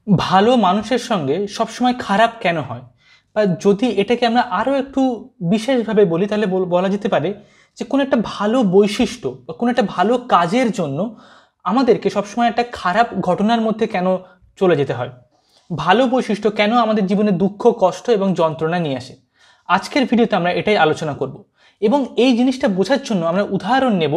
ভালো মানুষের সঙ্গে সবসময় খারাপ কেন হয়? বা যদি এটাকে আমরা আরও একটু বিশেষভাবে বলি তাহলে বলা যেতে পারে যে কোনো একটা ভালো বৈশিষ্ট্য বা কোনো একটা ভালো কাজের জন্য আমাদেরকে সবসময় একটা খারাপ ঘটনার মধ্যে কেন চলে যেতে হয়? ভালো বৈশিষ্ট্য কেন আমাদের জীবনে দুঃখ, কষ্ট এবং যন্ত্রণা নিয়ে আসে? আজকের ভিডিওতে আমরা এটাই আলোচনা করব এবং এই জিনিসটা বোঝার জন্য আমরা উদাহরণ নেব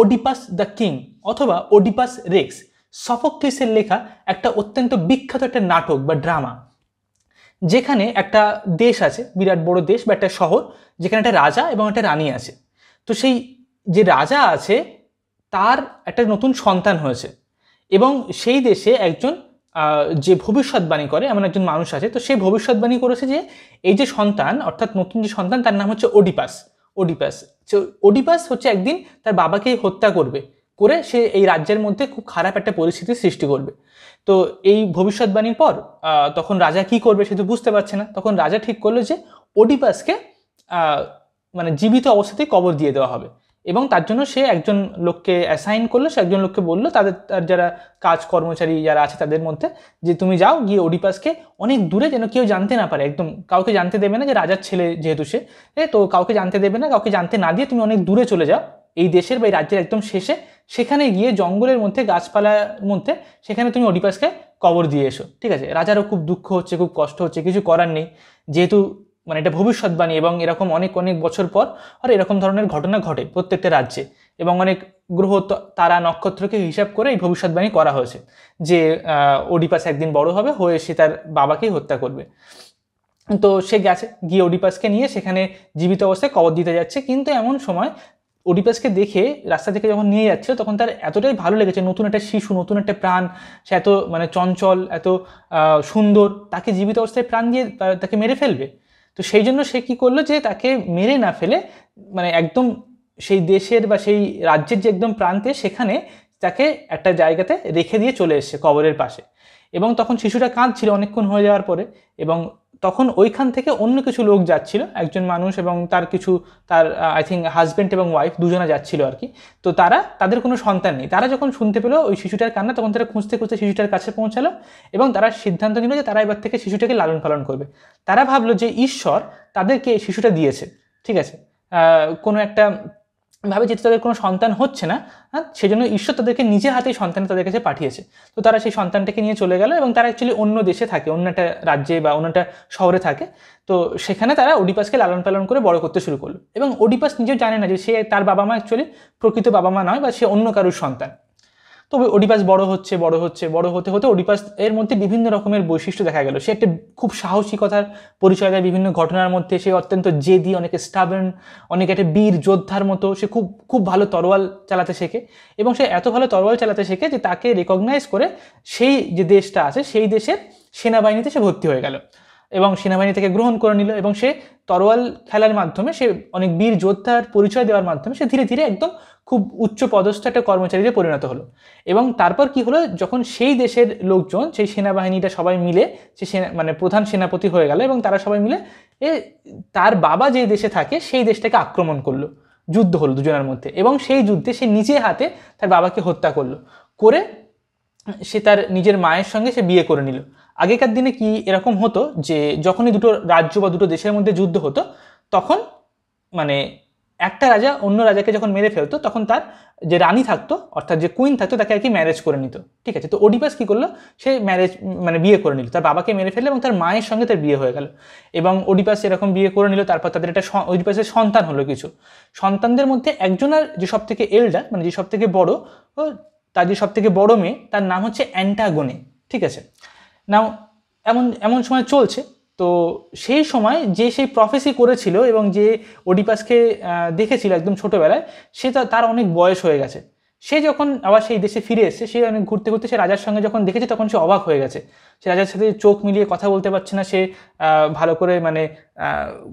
ওডিপাস দ্য কিং অথবা ওডিপাস রেক্স, সফোক্লিসের লেখা একটা অত্যন্ত বিখ্যাত একটা নাটক বা ড্রামা, যেখানে একটা দেশ আছে, বিরাট বড় দেশ বা একটা শহর, যেখানে একটা রাজা এবং একটা রানী আছে। তো সেই যে রাজা আছে তার একটা নতুন সন্তান হয়েছে এবং সেই দেশে একজন যে ভবিষ্যৎবাণী করে এমন একজন মানুষ আছে। তো সে ভবিষ্যৎবাণী করেছে যে এই যে সন্তান, অর্থাৎ নতুন যে সন্তান, তার নাম হচ্ছে ওডিপাস। ওডিপাস ওডিপাস হচ্ছে একদিন তার বাবাকে হত্যা করবে, করে সে এই রাজ্যের মধ্যে খুব খারাপ একটা পরিস্থিতির সৃষ্টি করবে। তো এই ভবিষ্যৎবাণীর পর তখন রাজা কি করবে সে তো বুঝতে পারছে না। তখন রাজা ঠিক করলো যে ওডিপাসকে মানে জীবিত অবস্থাতেই কবর দিয়ে দেওয়া হবে এবং তার জন্য সে একজন লোককে অ্যাসাইন করলো। সে একজন লোককে বললো তার যারা কাজ কর্মচারী যারা আছে তাদের মধ্যে, যে তুমি যাও গিয়ে ওডিপাসকে অনেক দূরে, যেন কেউ জানতে না পারে, একদম কাউকে জানতে দেবে না, যে রাজার ছেলে যেহেতু সে, তো কাউকে জানতে দেবে না, কাউকে জানতে না দিয়ে তুমি অনেক দূরে চলে যাও এই দেশের বা এই রাজ্যের একদম শেষে, সেখানে গিয়ে জঙ্গলের মধ্যে গাছপালার মধ্যে সেখানে তুমি ওডিপাসকে কবর দিয়ে এসো। ঠিক আছে, রাজারও খুব দুঃখ হচ্ছে, খুব কষ্ট হচ্ছে, কিছু করার নেই, যেহেতু মানে এটা ভবিষ্যৎবাণী এবং এরকম অনেক অনেক বছর পর আর এরকম ধরনের ঘটনা ঘটে প্রত্যেকটা রাজ্যে, এবং অনেক গ্রহ তারা নক্ষত্রকে হিসাব করে এই ভবিষ্যৎবাণী করা হয়েছে যে ওডিপাস একদিন বড় হবে, হয়ে সে তার বাবাকেই হত্যা করবে। তো সে গেছে, গিয়ে ওডিপাসকে নিয়ে সেখানে জীবিত অবস্থায় কবর দিতে যাচ্ছে। কিন্তু এমন সময় ওডিপাসকে দেখে রাস্তা থেকে যখন নিয়ে যাচ্ছিল তখন তার এতটাই ভালো লেগেছে, নতুন একটা শিশু, নতুন একটা প্রাণ, সে এত মানে চঞ্চল, এত সুন্দর, তাকে জীবিত অবস্থায় প্রাণ দিয়ে তাকে মেরে ফেলবে। তো সেই জন্য সে কি করলো, যে তাকে মেরে না ফেলে মানে একদম সেই দেশের বা সেই রাজ্যের যে একদম প্রান্তে সেখানে তাকে একটা জায়গাতে রেখে দিয়ে চলে এসছে কবরের পাশে। এবং তখন শিশুটা কাঁদছিল অনেকক্ষণ হয়ে যাওয়ার পরে, এবং তখন ওইখান থেকে অন্য কিছু লোক যাচ্ছিল, একজন মানুষ এবং তার কিছু তার আই থিঙ্ক হাজব্যান্ড এবং ওয়াইফ দুজনে যাচ্ছিল আর কি। তো তাদের কোনো সন্তান নেই। তারা যখন শুনতে পেলো ওই শিশুটার কান্না, তখন তারা খুঁজতে খুঁজতে শিশুটার কাছে পৌঁছালো এবং তারা সিদ্ধান্ত নিল যে তারা এবার থেকে শিশুটাকে লালন পালন করবে। তারা ভাবলো যে ঈশ্বর তাদেরকে এই শিশুটা দিয়েছে, ঠিক আছে, কোনো একটা ভাবে যেহেতু তাদের কোনো সন্তান হচ্ছে না, হ্যাঁ, সেই জন্য ঈশ্বর তাদেরকে নিজের হাতেই সন্তান তাদের কাছে পাঠিয়েছে। তো তারা সেই সন্তানটাকে নিয়ে চলে গেল এবং তারা অ্যাকচুয়ালি অন্য দেশে থাকে, অন্য একটা রাজ্যে বা অন্য একটা শহরে থাকে। তো সেখানে তারা ওডিপাসকে লালন পালন করে বড় করতে শুরু করলো এবং ওডিপাস নিজেও জানে না যে সে তার বাবা মা অ্যাকচুয়ালি প্রকৃত বাবা মা নয়, বা সে অন্য কারোর সন্তান। তবে ওডিপাস বড় হচ্ছে, বড় হতে হতে ওডিপাস এর মধ্যে বিভিন্ন রকমের বৈশিষ্ট্য দেখা গেল। সে একটা খুব সাহসিকতার পরিচয় দেয় বিভিন্ন ঘটনার মধ্যে। সে অত্যন্ত জেদি, অনেকে স্টাবার্ন, অনেকে একটা বীর যোদ্ধার মতো। সে খুব খুব ভালো তরোয়াল চালাতে শেখে এবং সে এত ভালো তরোয়াল চালাতে শেখে যে তাকে রেকগনাইজ করে সেই যে দেশটা আছে সেই দেশের সেনাবাহিনীতে সে ভর্তি হয়ে গেল এবং সেনাবাহিনী থেকে গ্রহণ করে নিল। এবং সে তরোয়াল খেলার মাধ্যমে, সে অনেক বীর যোদ্ধার পরিচয় দেওয়ার মাধ্যমে সে ধীরে ধীরে একদম খুব উচ্চ পদস্থ একটা কর্মচারীতে পরিণত হলো। এবং তারপর কি হলো, যখন সেই দেশের লোকজন, সেই সেনাবাহিনীটা সবাই মিলে সে মানে প্রধান সেনাপতি হয়ে গেল এবং তারা সবাই মিলে তার বাবা যে দেশে থাকে সেই দেশটাকে আক্রমণ করলো। যুদ্ধ হলো দুজনের মধ্যে এবং সেই যুদ্ধে সে নিজে হাতে তার বাবাকে হত্যা করলো, করে সে তার নিজের মায়ের সঙ্গে সে বিয়ে করে নিল। আগেকার দিনে কি এরকম হতো যে যখনই দুটো রাজ্য বা দুটো দেশের মধ্যে যুদ্ধ হতো, তখন মানে একটা রাজা অন্য রাজাকে যখন মেরে ফেলতো তখন তার যে রানী থাকতো, অর্থাৎ যে কুইন থাকতো, তাকে আর কি ম্যারেজ করে নিত। ঠিক আছে, তো ওডিপাস কি করলো, সে মানে বিয়ে করে নিল, তার বাবাকে মেরে ফেললো এবং তার মায়ের সঙ্গে তার বিয়ে হয়ে গেল। এবং ওডিপাস এরকম বিয়ে করে নিল, তারপর তাদের একটা ওডিপাসের সন্তান হলো। কিছু সন্তানদের মধ্যে একজনের যে সব থেকে এল্ডার, মানে যে সব থেকে বড়, তার যে সব থেকে বড় মেয়ে, তার নাম হচ্ছে অ্যান্টাগোনে। ঠিক আছে, নাও এমন এমন সময় চলছে। তো সেই সময় যে সেই প্রফেসি করেছিল এবং যে ওডিপাসকে দেখেছিল একদম ছোটোবেলায়, সে তার অনেক বয়স হয়ে গেছে। সে যখন আবার সেই দেশে ফিরে এসেছে, সে অনেক ঘুরতে ঘুরতে সে রাজার সঙ্গে যখন দেখেছে তখন সে অবাক হয়ে গেছে। সে রাজার সাথে চোখ মিলিয়ে কথা বলতে পারছে না, সে ভালো করে মানে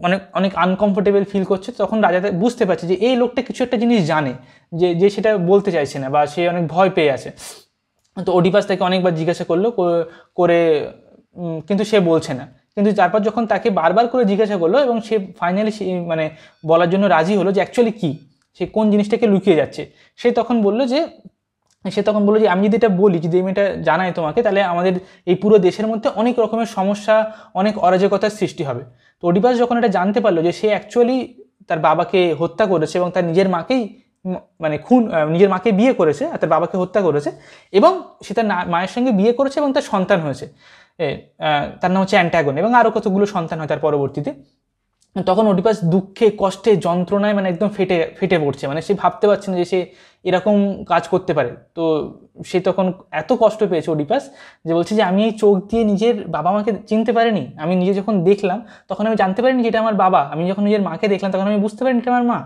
অনেক অনেক আনকমফোর্টেবল ফিল করছে। তখন রাজা বুঝতে পারছে যে এই লোকটা কিছু একটা জিনিস জানে, যে যে সেটা বলতে চাইছে না, বা সে অনেক ভয় পেয়ে আছে। তো ওডিপাস তাকে অনেকবার জিজ্ঞাসা করলো করে, কিন্তু সে বলছে না। কিন্তু তারপর যখন তাকে বারবার করে জিজ্ঞাসা করলো এবং সে ফাইনালি মানে বলার জন্য রাজি হলো যে অ্যাকচুয়ালি কী, সে কোন জিনিসটাকে লুকিয়ে যাচ্ছে, সে তখন বলল যে সে তখন বললো যে আমি যদি এটা বলি, যদি আমি এটা জানাই তোমাকে, তাহলে আমাদের এই পুরো দেশের মধ্যে অনেক রকমের সমস্যা, অনেক অরাজকতার সৃষ্টি হবে। তো ওডিপাস যখন এটা জানতে পারলো যে সে অ্যাকচুয়ালি তার বাবাকে হত্যা করেছে এবং তার নিজের মাকেই মানে নিজের মাকে বিয়ে করেছে আর তার বাবাকে হত্যা করেছে, এবং সে তার মায়ের সঙ্গে বিয়ে করেছে এবং তার সন্তান হয়েছে, তার নাম হচ্ছে অ্যান্টাগন, এবং আরও কতগুলো সন্তান হয় তার পরবর্তীতে। তখন ওডিপাস দুঃখে, কষ্টে, যন্ত্রণায় মানে একদম ফেটে ফেটে পড়ছে, মানে সে ভাবতে পারছে না যে সে এরকম কাজ করতে পারে। তো সে তখন এত কষ্ট পেয়েছে ওডিপাস, যে বলছে যে আমি এই চোখ দিয়ে নিজের বাবা মাকে চিনতে পারিনি, আমি নিজে যখন দেখলাম তখন আমি জানতে পারিনি যে এটা আমার বাবা, আমি যখন নিজের মাকে দেখলাম তখন আমি বুঝতে পারিনি এটা আমার মা।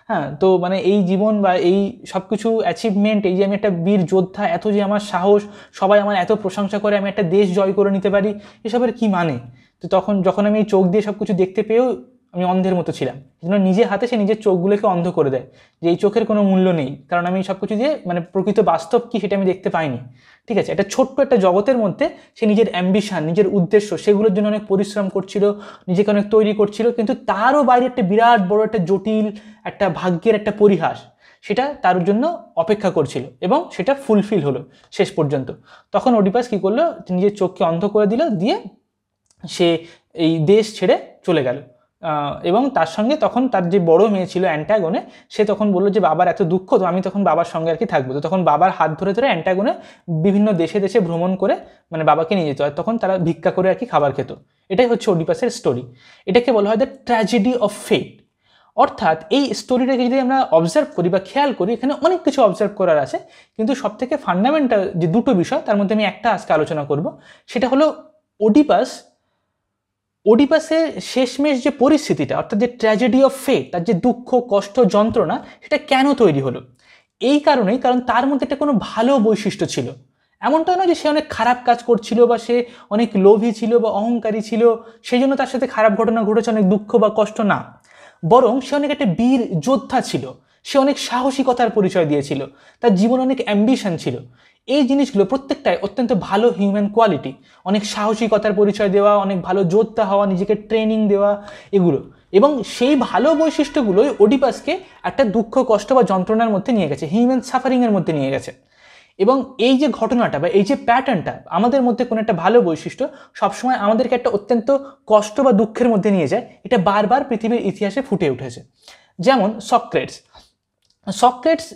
হ্যাঁ, তো মানে এই জীবন বা এই সব কিছু অ্যাচিভমেন্ট, এই যে আমি একটা বীর যোদ্ধা, এত যে আমার সাহস, সবাই আমার এত প্রশংসা করে, আমি একটা দেশ জয় করে নিতে পারি, এসবের কি মানে? তো তখন যখন আমি এই চোখ দিয়ে সব কিছু দেখতে পেয়েও আমি অন্ধের মতো ছিলাম, সেজন্য নিজের হাতে সে নিজের চোখগুলোকে অন্ধ করে দেয়, যে এই চোখের কোনো মূল্য নেই, কারণ আমি সব কিছু দিয়ে মানে প্রকৃত বাস্তব কি সেটা আমি দেখতে পাইনি। ঠিক আছে, একটা ছোট্ট একটা জগতের মধ্যে সে নিজের অ্যাম্বিশন, নিজের উদ্দেশ্য, সেগুলোর জন্য অনেক পরিশ্রম করছিল, নিজেকে অনেক তৈরি করছিল, কিন্তু তারও বাইরে একটা বিরাট বড় একটা জটিল একটা ভাগ্যের একটা পরিহাস সেটা তার জন্য অপেক্ষা করছিল, এবং সেটা ফুলফিল হলো শেষ পর্যন্ত। তখন ওডিপাস কি করলো, নিজের চোখকে অন্ধ করে দিল, দিয়ে সে এই দেশ ছেড়ে চলে গেল। এবং তার সঙ্গে তখন তার যে বড় মেয়ে ছিল অ্যান্টাগনে, সে তখন বললো যে বাবার এত দুঃখ, তো আমি তখন বাবার সঙ্গে আর কি থাকবো। তো তখন বাবার হাত ধরে ধরে অ্যান্টাগনে বিভিন্ন দেশে দেশে ভ্রমণ করে মানে বাবাকে নিয়ে যেত, আর তখন তারা ভিক্ষা করে আর কি খাবার খেত। এটাই হচ্ছে ওডিপাসের স্টোরি। এটাকে বলা হয় দ্য ট্র্যাজেডি অফ ফেট। অর্থাৎ এই স্টোরিটাকে যদি আমরা অবজার্ভ করি বা খেয়াল করি, এখানে অনেক কিছু অবজার্ভ করার আছে, কিন্তু সবথেকে ফান্ডামেন্টাল যে দুটো বিষয় তার মধ্যে আমি একটা আজকে আলোচনা করব, সেটা হলো ওডিপাসের শেষমেশ যে পরিস্থিতিটা, অর্থাৎ যে ট্র্যাজেডি অফ ফেট, তার যে দুঃখ, কষ্ট, যন্ত্রণা, সেটা কেন তৈরি হলো। এই কারণেই, কারণ তার মধ্যে একটা কোনো ভালো বৈশিষ্ট্য ছিল। এমনটা নয় যে সে অনেক খারাপ কাজ করছিল বা সে অনেক লোভী ছিল বা অহংকারী ছিল, সেই জন্য তার সাথে খারাপ ঘটনা ঘটেছে, অনেক দুঃখ বা কষ্ট, না। বরং সে অনেক একটা বীর যোদ্ধা ছিল, সে অনেক সাহসিকতার পরিচয় দিয়েছিল, তার জীবনে অনেক অ্যাম্বিশন ছিল। এই জিনিসগুলো প্রত্যেকটাই অত্যন্ত ভালো হিউম্যান কোয়ালিটি। অনেক সাহসিকতার পরিচয় দেওয়া, অনেক ভালো যোদ্ধা হওয়া, নিজেকে ট্রেনিং দেওয়া, এগুলো। এবং সেই ভালো বৈশিষ্ট্যগুলোই ওডিপাসকে একটা দুঃখ, কষ্ট বা যন্ত্রণার মধ্যে নিয়ে গেছে, হিউম্যান সাফারিংয়ের মধ্যে নিয়ে গেছে। এবং এই যে ঘটনাটা বা এই যে প্যাটার্নটা, আমাদের মধ্যে কোনো একটা ভালো বৈশিষ্ট্য সবসময় আমাদেরকে একটা অত্যন্ত কষ্ট বা দুঃখের মধ্যে নিয়ে যায়, এটা বারবার পৃথিবীর ইতিহাসে ফুটে উঠেছে। যেমন সক্রেটস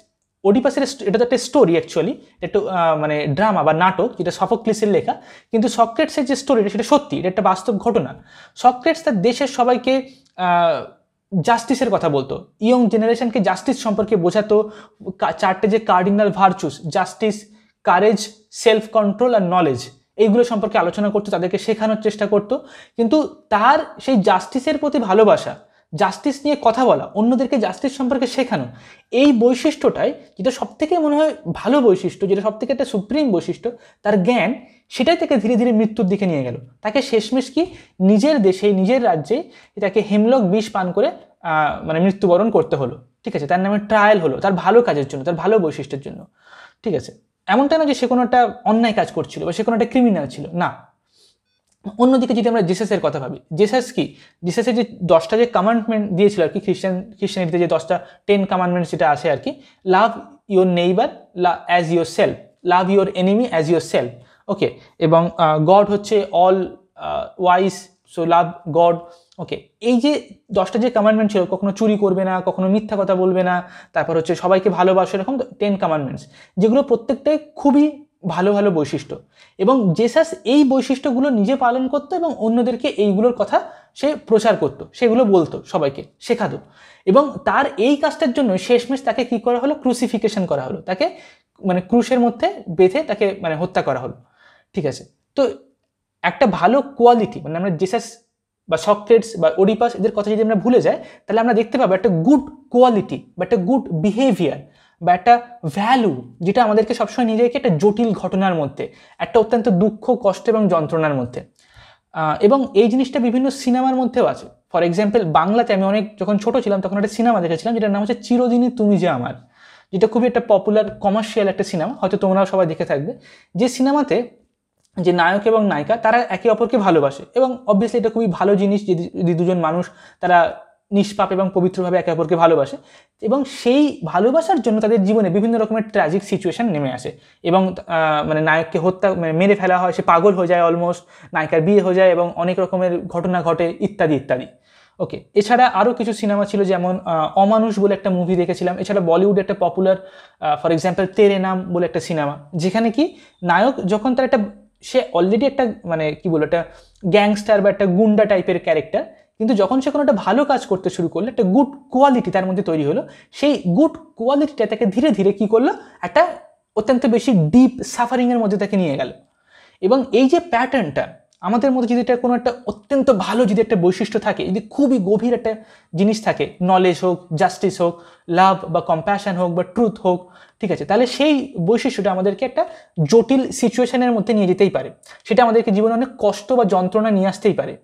ওডিপাসের, এটা তো একটা স্টোরি অ্যাকচুয়ালি, একটু মানে ড্রামা বা নাটক, যেটা সফোক্লিসের লেখা, কিন্তু সক্রেটসের যে স্টোরিটা সেটা সত্যি, এটা একটা বাস্তব ঘটনা। সক্রেটস তার দেশের সবাইকে জাস্টিসের কথা বলতো, ইয়ং জেনারেশনকে জাস্টিস সম্পর্কে বোঝাতো, চারটে যে cardinal virtues, justice, courage, self control আর নলেজ, এইগুলো সম্পর্কে আলোচনা করতো, তাদেরকে শেখানোর চেষ্টা করতো। কিন্তু তার সেই জাস্টিসের প্রতি ভালোবাসা, জাস্টিস নিয়ে কথা বলা, অন্যদেরকে জাস্টিস সম্পর্কে শেখানো, এই বৈশিষ্ট্যটাই, যেটা সব থেকে মনে হয় ভালো বৈশিষ্ট্য, যেটা সব থেকে একটা সুপ্রিম বৈশিষ্ট্য, তার জ্ঞান, সেটাই তাকে ধীরে ধীরে মৃত্যুর দিকে নিয়ে গেল। তাকে শেষমেশ কি নিজের দেশে, নিজের রাজ্যে তাকে হেমলক বিষ পান করে মানে মৃত্যুবরণ করতে হলো। ঠিক আছে, তার নামে ট্রায়াল হলো, তার ভালো কাজের জন্য, তার ভালো বৈশিষ্ট্যের জন্য। ঠিক আছে, এমনটা না যে সে কোনো একটা অন্যায় কাজ করছিল বা সে কোনো একটা ক্রিমিনাল ছিল, না। অন্যদিকে যদি আমরা জেসাসের কথা ভাবি, জেসাসের যে 10টা যে কমান্ডমেন্ট দিয়েছিল আর কি, খ্রিস্টানিটিতে যে 10টা 10 কমান্ডমেন্টস যেটা আছে আর কি, love your neighbour as your self, love your enemy as your self, okay. এবং গড হচ্ছে all wise, so love God, okay. এই যে 10টা যে কমান্ডমেন্ট ছিল, কখনো চুরি করবে না, কখনো মিথ্যা কথা বলবে না, তারপর হচ্ছে সবাইকে ভালোবাসো, এরকম 10 কমান্ডমেন্টস, যেগুলো প্রত্যেকটাই খুবই ভালো ভালো বৈশিষ্ট্য। এবং জেসাস এই বৈশিষ্ট্যগুলো নিজে পালন করতো এবং অন্যদেরকে এইগুলোর কথা সে প্রচার করতো, সেগুলো বলতো, সবাইকে শেখাতো। এবং তার এই কাজটার জন্য শেষমেশ তাকে কি করা হলো, ক্রুসিফিকেশন করা হলো, তাকে মানে ক্রুশের মধ্যে বেঁধে তাকে মানে হত্যা করা হলো। ঠিক আছে, তো একটা ভালো কোয়ালিটি, মানে আমরা জেসাস বা সক্রেটস বা ওডিপাস এদের কথা যদি আমরা ভুলে যাই, তাহলে আমরা দেখতে পাবো একটা গুড কোয়ালিটি বা একটা গুড বিহেভিয়ার বা একটা ভ্যালু, যেটা আমাদেরকে সবসময় নিয়ে যায় একটা জটিল ঘটনার মধ্যে, একটা অত্যন্ত দুঃখ, কষ্ট এবং যন্ত্রণার মধ্যে। এবং এই জিনিসটা বিভিন্ন সিনেমার মধ্যেও আছে। ফর এক্সাম্পল, বাংলাতে আমি অনেক যখন ছোট ছিলাম তখন একটা সিনেমা দেখেছিলাম, যেটার নাম হচ্ছে চিরদিনই তুমি যে আমার, যেটা খুবই একটা পপুলার কমার্শিয়াল একটা সিনেমা, হয়তো তোমরাও সবাই দেখে থাকবে। যে সিনেমাতে যে নায়ক এবং নায়িকা, তারা একে অপরকে ভালোবাসে, এবং অবভিয়াসলি এটা খুবই ভালো জিনিস যদি দুজন মানুষ তারা নিষ্পাপ এবং পবিত্রভাবে একে অপরকে ভালোবাসে, এবং সেই ভালোবাসার জন্য তাদের জীবনে বিভিন্ন রকমের ট্র্যাজিক সিচুয়েশন নেমে আসে, এবং মানে নায়ককে হত্যা মেরে ফেলা হয়, সে পাগল হয়ে যায় অলমোস্ট, নায়িকার বিয়ে হয়ে যায় এবং অনেক রকমের ঘটনা ঘটে ইত্যাদি ইত্যাদি। ওকে, এছাড়া আরও কিছু সিনেমা ছিল, যেমন অমানুষ বলে একটা মুভি দেখেছিলাম। এছাড়া বলিউডে একটা পপুলার ফর এক্সাম্পল তেরে নাম বলে একটা সিনেমা, যেখানে কি নায়ক যখন তার একটা, সে অলরেডি একটা মানে কি বলবো একটা গ্যাংস্টার বা একটা গুন্ডা টাইপের ক্যারেক্টার, কিন্তু যখন সে কোনো একটা ভালো কাজ করতে শুরু করলো, একটা গুড কোয়ালিটি তার মধ্যে তৈরি হলো, সেই গুড কোয়ালিটিটা তাকে ধীরে ধীরে কি করলো, একটা অত্যন্ত বেশি ডিপ সাফারিংয়ের মধ্যে তাকে নিয়ে গেল। এবং এই যে প্যাটার্নটা আমাদের মধ্যে, যদি এটা কোনো একটা অত্যন্ত ভালো যদি একটা বৈশিষ্ট্য থাকে, যদি খুবই গভীর একটা জিনিস থাকে, নলেজ হোক, জাস্টিস হোক, লাভ বা কম্প্যাশন হোক বা ট্রুথ হোক, ঠিক আছে, তাহলে সেই বৈশিষ্ট্যটা আমাদেরকে একটা জটিল সিচুয়েশনের মধ্যে নিয়ে যেতেই পারে, সেটা আমাদেরকে জীবনে অনেক কষ্ট বা যন্ত্রণা নিয়ে আসতেই পারে।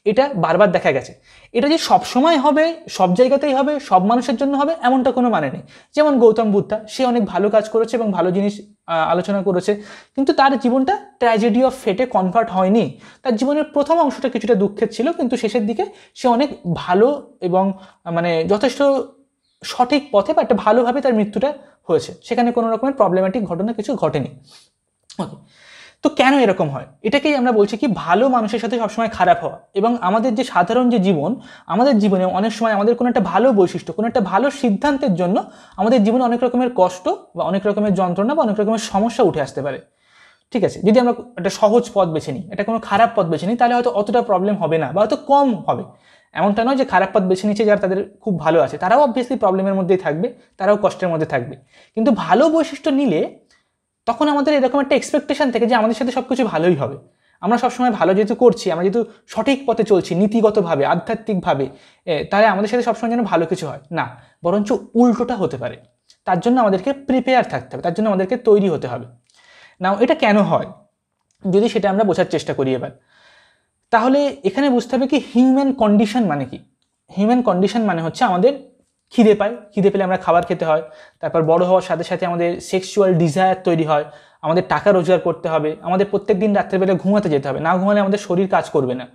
এটা বারবার দেখা গেছে। এটা যে সব সময় হবে, সব জায়গাতেই হবে, সব মানুষের জন্য হবে, এমনটা কোনো মানে নেই। যেমন গৌতম বুদ্ধা, সে অনেক ভালো কাজ করেছে এবং ভালো জিনিস আলোচনা করেছে, কিন্তু তার জীবনটা ট্র্যাজেডি অফ ফেটে কনভার্ট হয়নি। তার জীবনের প্রথম অংশটা কিছুটা দুঃখের ছিল, কিন্তু শেষের দিকে সে অনেক ভালো এবং মানে যথেষ্ট সঠিক পথে বা একটা ভালোভাবে তার মৃত্যুটা হয়েছে, সেখানে কোনো রকমের প্রবলেম্যাটিক ঘটনা কিছু ঘটেনি। ওকে, তো কেন এরকম হয়? এটাকেই আমরা বলছি কি ভালো মানুষের সাথে সবসময় খারাপ হওয়া। এবং আমাদের যে সাধারণ যে জীবন, আমাদের জীবনে অনেক সময় আমাদের কোনো একটা ভালো বৈশিষ্ট্য, কোনো একটা ভালো সিদ্ধান্তের জন্য আমাদের জীবনে অনেক রকমের কষ্ট বা অনেক রকমের যন্ত্রণা বা অনেক রকমের সমস্যা উঠে আসতে পারে, ঠিক আছে। যদি আমরা একটা সহজ পথ বেছে নিই, এটা কোনো খারাপ পথ বেছে নিই, তাহলে হয়তো অতটা প্রবলেম হবে না বা হয়তো কম হবে। এমনটা নয় যে খারাপ পথ বেছে নিচ্ছে যারা তাদের খুব ভালো আছে, তারাও অবভিয়াসলি প্রবলেমের মধ্যেই থাকবে, তারাও কষ্টের মধ্যে থাকবে। কিন্তু ভালো বৈশিষ্ট্য নিলে তখন আমাদের এরকম একটা এক্সপেকটেশন থাকে যে আমাদের সাথে সব কিছু ভালোই হবে, আমরা সবসময় ভালো যেহেতু করছি, আমরা যেহেতু সঠিক পথে চলছি নীতিগতভাবে আধ্যাত্মিকভাবে, তাহলে আমাদের সাথে সবসময় যেন ভালো কিছু হয় না, বরঞ্চ উল্টোটা হতে পারে। তার জন্য আমাদেরকে প্রিপেয়ার থাকতে হবে, তার জন্য আমাদেরকে তৈরি হতে হবে। নাও এটা কেন হয়, যদি সেটা আমরা বোঝার চেষ্টা করি এবার, তাহলে এখানে বুঝতে হবে কি হিউম্যান কন্ডিশন মানে কি। হিউম্যান কন্ডিশন মানে হচ্ছে আমাদের খিদে পায়, খিদে পেলে আমরা খাবার খেতে হয়, তারপর বড় হওয়ার সাথে সাথে আমাদের সেক্সুয়াল ডিজায়ার তৈরি হয়, আমাদের টাকা রোজগার করতে হবে, আমাদের প্রত্যেক দিন রাত্রেবেলা ঘুমাতে যেতে হবে, না ঘুমালে আমাদের শরীর কাজ করবে না,